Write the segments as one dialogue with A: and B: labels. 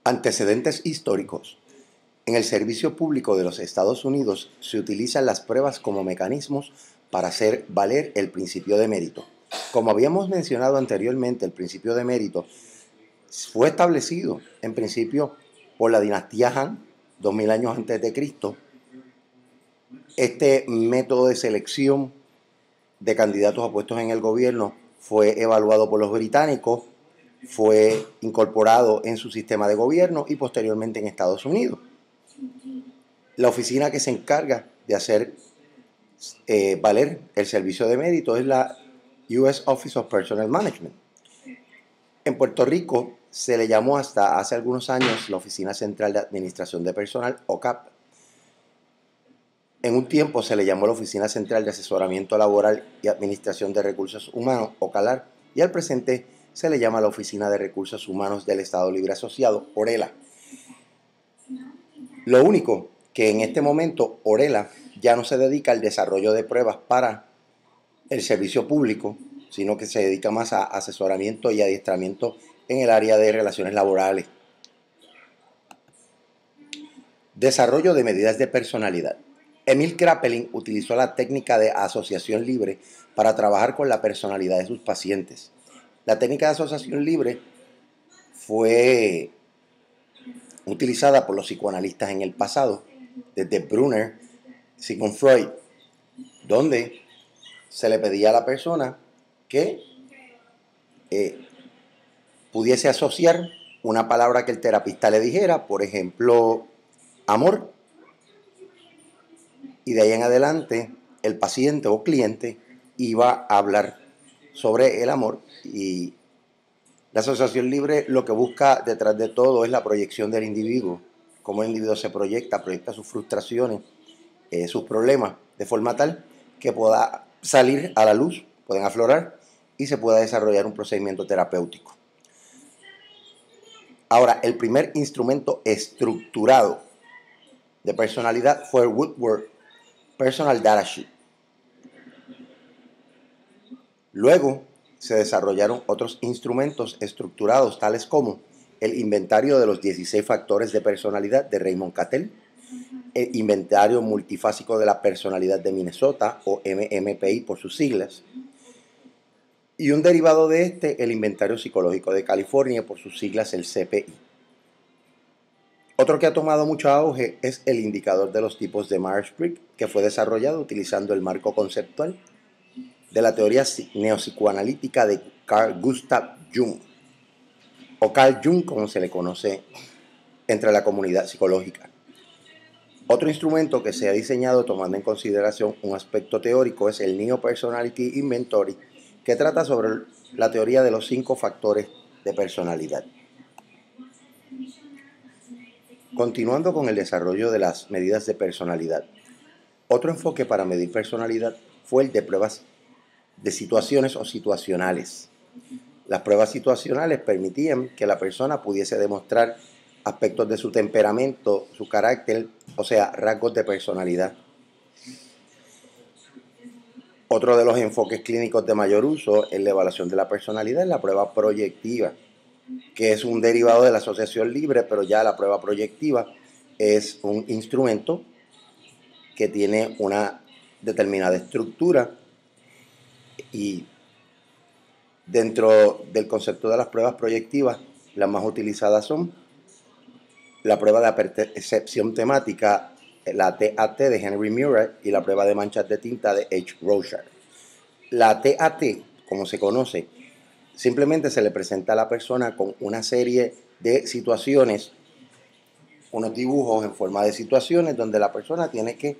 A: Antecedentes históricos. En el servicio público de los Estados Unidos se utilizan las pruebas como mecanismos para hacer valer el principio de mérito. Como habíamos mencionado anteriormente, el principio de mérito fue establecido en principio por la dinastía Han, 2000 años antes de Cristo. Este método de selección de candidatos a puestos en el gobierno fue evaluado por los británicos, fue incorporado en su sistema de gobierno y posteriormente en Estados Unidos. La oficina que se encarga de hacer valer el servicio de mérito es la U.S. Office of Personnel Management. En Puerto Rico se le llamó hasta hace algunos años la Oficina Central de Administración de Personal, OCAP. En un tiempo se le llamó la Oficina Central de Asesoramiento Laboral y Administración de Recursos Humanos, OCALAR, y al presente se le llama la Oficina de Recursos Humanos del Estado Libre Asociado, ORELA. Lo único que en este momento ORELA ya no se dedica al desarrollo de pruebas para el servicio público, sino que se dedica más a asesoramiento y adiestramiento en el área de relaciones laborales. Desarrollo de medidas de personalidad. Emil Kraepelin utilizó la técnica de asociación libre para trabajar con la personalidad de sus pacientes. La técnica de asociación libre fue utilizada por los psicoanalistas en el pasado, desde Brunner, Sigmund Freud, donde se le pedía a la persona que pudiese asociar una palabra que el terapista le dijera, por ejemplo, amor, y de ahí en adelante el paciente o cliente iba a hablar sobre el amor. Y la asociación libre lo que busca detrás de todo es la proyección del individuo, cómo el individuo se proyecta sus frustraciones, sus problemas, de forma tal que pueda salir a la luz, pueden aflorar y se pueda desarrollar un procedimiento terapéutico. Ahora, el primer instrumento estructurado de personalidad fue el Woodward Personal Data Sheet. Luego se desarrollaron otros instrumentos estructurados, tales como el inventario de los 16 factores de personalidad de Raymond Cattell, el inventario multifásico de la personalidad de Minnesota, o MMPI por sus siglas, y un derivado de este, el inventario psicológico de California, por sus siglas el CPI. Otro que ha tomado mucho auge es el indicador de los tipos de Myers-Briggs, que fue desarrollado utilizando el marco conceptual de la teoría neopsicoanalítica de Carl Gustav Jung, o Carl Jung como se le conoce entre la comunidad psicológica. Otro instrumento que se ha diseñado tomando en consideración un aspecto teórico es el Neo Personality Inventory, que trata sobre la teoría de los 5 factores de personalidad. Continuando con el desarrollo de las medidas de personalidad, otro enfoque para medir personalidad fue el de pruebas de situaciones o situacionales. Las pruebas situacionales permitían que la persona pudiese demostrar aspectos de su temperamento, su carácter, o sea, rasgos de personalidad. Otro de los enfoques clínicos de mayor uso en la evaluación de la personalidad es la prueba proyectiva, que es un derivado de la asociación libre, pero ya la prueba proyectiva es un instrumento que tiene una determinada estructura, y dentro del concepto de las pruebas proyectivas, las más utilizadas son la prueba de percepción temática, la TAT de Henry Murray, y la prueba de manchas de tinta de H. Rorschach. La TAT, como se conoce, simplemente se le presenta a la persona con una serie de situaciones, unos dibujos en forma de situaciones donde la persona tiene que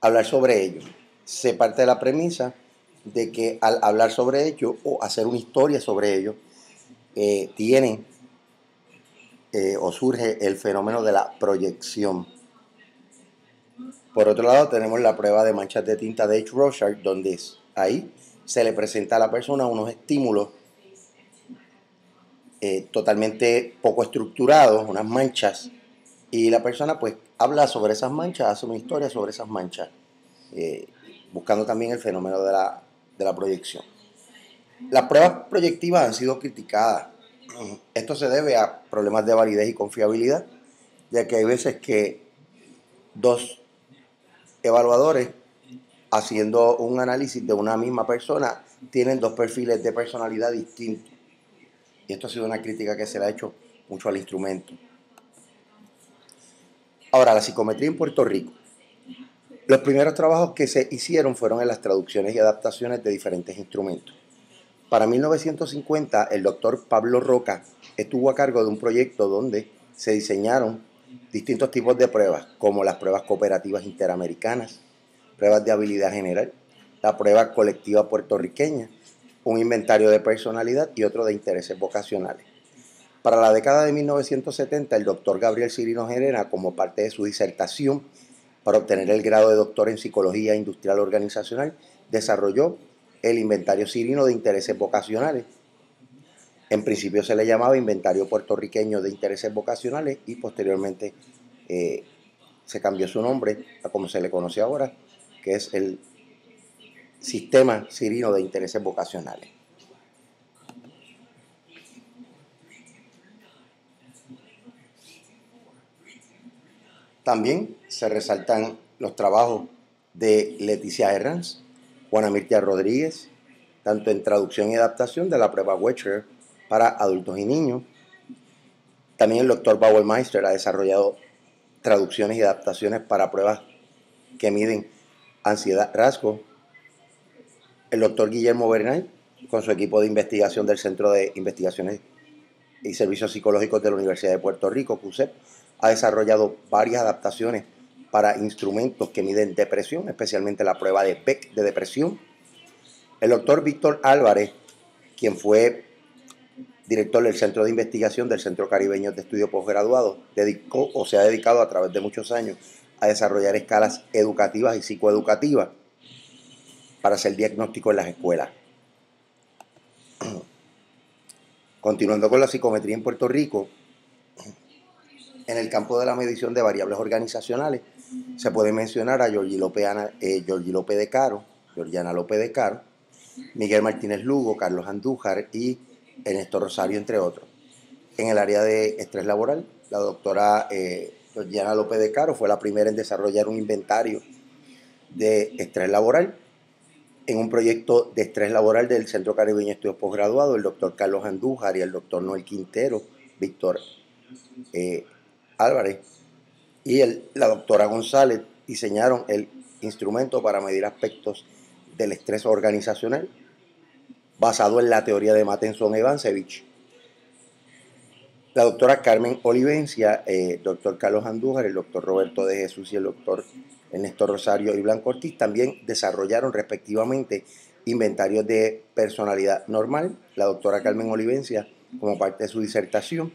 A: hablar sobre ello. Se parte de la premisa de que al hablar sobre ello o hacer una historia sobre ello, o surge el fenómeno de la proyección. Por otro lado, tenemos la prueba de manchas de tinta de H. Rorschach, donde ahí se le presenta a la persona unos estímulos totalmente poco estructurados, unas manchas, y la persona pues habla sobre esas manchas, hace una historia sobre esas manchas, buscando también el fenómeno de la proyección. Las pruebas proyectivas han sido criticadas Esto se debe a problemas de validez y confiabilidad, ya que hay veces que dos evaluadores haciendo un análisis de una misma persona tienen dos perfiles de personalidad distintos. Y esto ha sido una crítica que se le ha hecho mucho al instrumento. Ahora, la psicometría en Puerto Rico. Los primeros trabajos que se hicieron fueron en las traducciones y adaptaciones de diferentes instrumentos. Para 1950, el doctor Pablo Roca estuvo a cargo de un proyecto donde se diseñaron distintos tipos de pruebas, como las pruebas cooperativas interamericanas, pruebas de habilidad general, la prueba colectiva puertorriqueña, un inventario de personalidad y otro de intereses vocacionales. Para la década de 1970, el doctor Gabriel Cirino Gerena, como parte de su disertación para obtener el grado de doctor en Psicología Industrial Organizacional, desarrolló el inventario Cirino de intereses vocacionales. En principio se le llamaba Inventario Puertorriqueño de Intereses Vocacionales y posteriormente se cambió su nombre a como se le conoce ahora, que es el Sistema Cirino de Intereses Vocacionales. También se resaltan los trabajos de Leticia Herranz, Juana Mirtia Rodríguez, tanto en traducción y adaptación de la prueba Wechsler para adultos y niños. También el doctor Bauermeister ha desarrollado traducciones y adaptaciones para pruebas que miden ansiedad, rasgo. El doctor Guillermo Bernal, con su equipo de investigación del Centro de Investigaciones y Servicios Psicológicos de la Universidad de Puerto Rico, CUSEP, ha desarrollado varias adaptaciones para instrumentos que miden depresión, especialmente la prueba de Beck de depresión. El doctor Víctor Álvarez, quien fue director del Centro de Investigación del Centro Caribeño de Estudio Postgraduado, se ha dedicado a través de muchos años a desarrollar escalas educativas y psicoeducativas para hacer diagnóstico en las escuelas. Continuando con la psicometría en Puerto Rico, en el campo de la medición de variables organizacionales, se puede mencionar a Georgiana López de Caro, Miguel Martínez Lugo, Carlos Andújar y Ernesto Rosario, entre otros. En el área de estrés laboral, la doctora Georgiana López de Caro fue la primera en desarrollar un inventario de estrés laboral. En un proyecto de estrés laboral del Centro Caribeño de Estudios Postgraduados, el doctor Carlos Andújar y el doctor Noel Quintero, Víctor Álvarez y la doctora González diseñaron el instrumento para medir aspectos del estrés organizacional basado en la teoría de Mattenson-Evansevich. La doctora Carmen Olivencia, el doctor Carlos Andújar, el doctor Roberto de Jesús y el doctor Ernesto Rosario y Blanco Ortiz también desarrollaron respectivamente inventarios de personalidad normal. La doctora Carmen Olivencia, como parte de su disertación,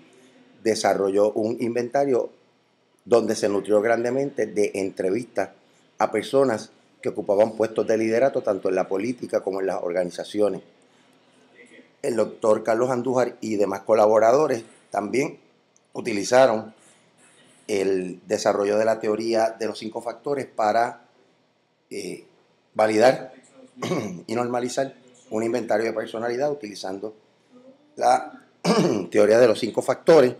A: desarrolló un inventario donde se nutrió grandemente de entrevistas a personas que ocupaban puestos de liderato tanto en la política como en las organizaciones. El doctor Carlos Andújar y demás colaboradores también utilizaron el desarrollo de la teoría de los 5 factores para validar y normalizar un inventario de personalidad utilizando la teoría de los 5 factores.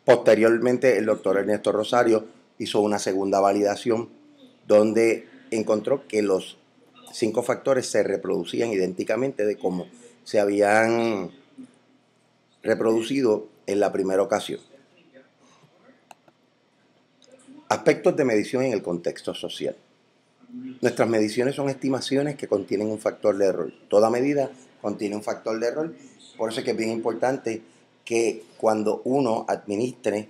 A: Posteriormente, el doctor Ernesto Rosario hizo una segunda validación donde encontró que los 5 factores se reproducían idénticamente de cómo se habían reproducido en la primera ocasión. Aspectos de medición en el contexto social. Nuestras mediciones son estimaciones que contienen un factor de error. Toda medida contiene un factor de error. Por eso es que es bien importante que cuando uno administre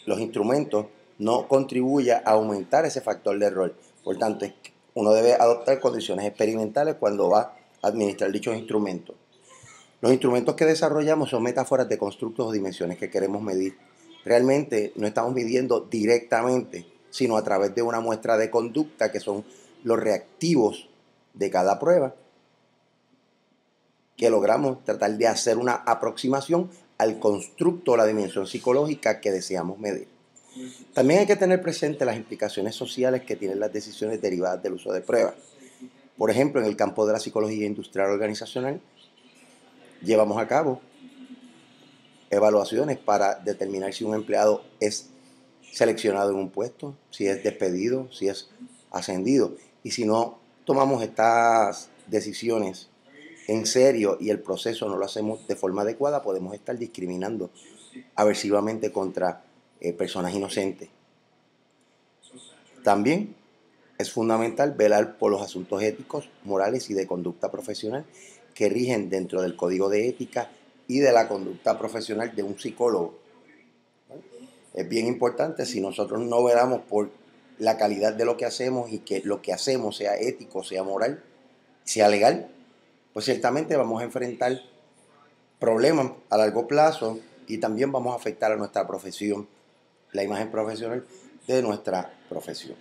A: los instrumentos no contribuya a aumentar ese factor de error. Por tanto, uno debe adoptar condiciones experimentales cuando va a administrar dichos instrumentos. Los instrumentos que desarrollamos son metáforas de constructos o dimensiones que queremos medir. Realmente no estamos midiendo directamente, sino a través de una muestra de conducta que son los reactivos de cada prueba, que logramos tratar de hacer una aproximación al constructo o la dimensión psicológica que deseamos medir. También hay que tener presente las implicaciones sociales que tienen las decisiones derivadas del uso de pruebas. Por ejemplo, en el campo de la psicología industrial organizacional, llevamos a cabo evaluaciones para determinar si un empleado es seleccionado en un puesto, si es despedido, si es ascendido. Y si no tomamos estas decisiones en serio y el proceso no lo hacemos de forma adecuada, podemos estar discriminando aversivamente contra personas inocentes. También es fundamental velar por los asuntos éticos, morales y de conducta profesional que rigen dentro del código de ética y de la conducta profesional de un psicólogo. Es bien importante, si nosotros no velamos por la calidad de lo que hacemos y que lo que hacemos sea ético, sea moral, sea legal, pues ciertamente vamos a enfrentar problemas a largo plazo y también vamos a afectar a nuestra profesión, la imagen profesional de nuestra profesión.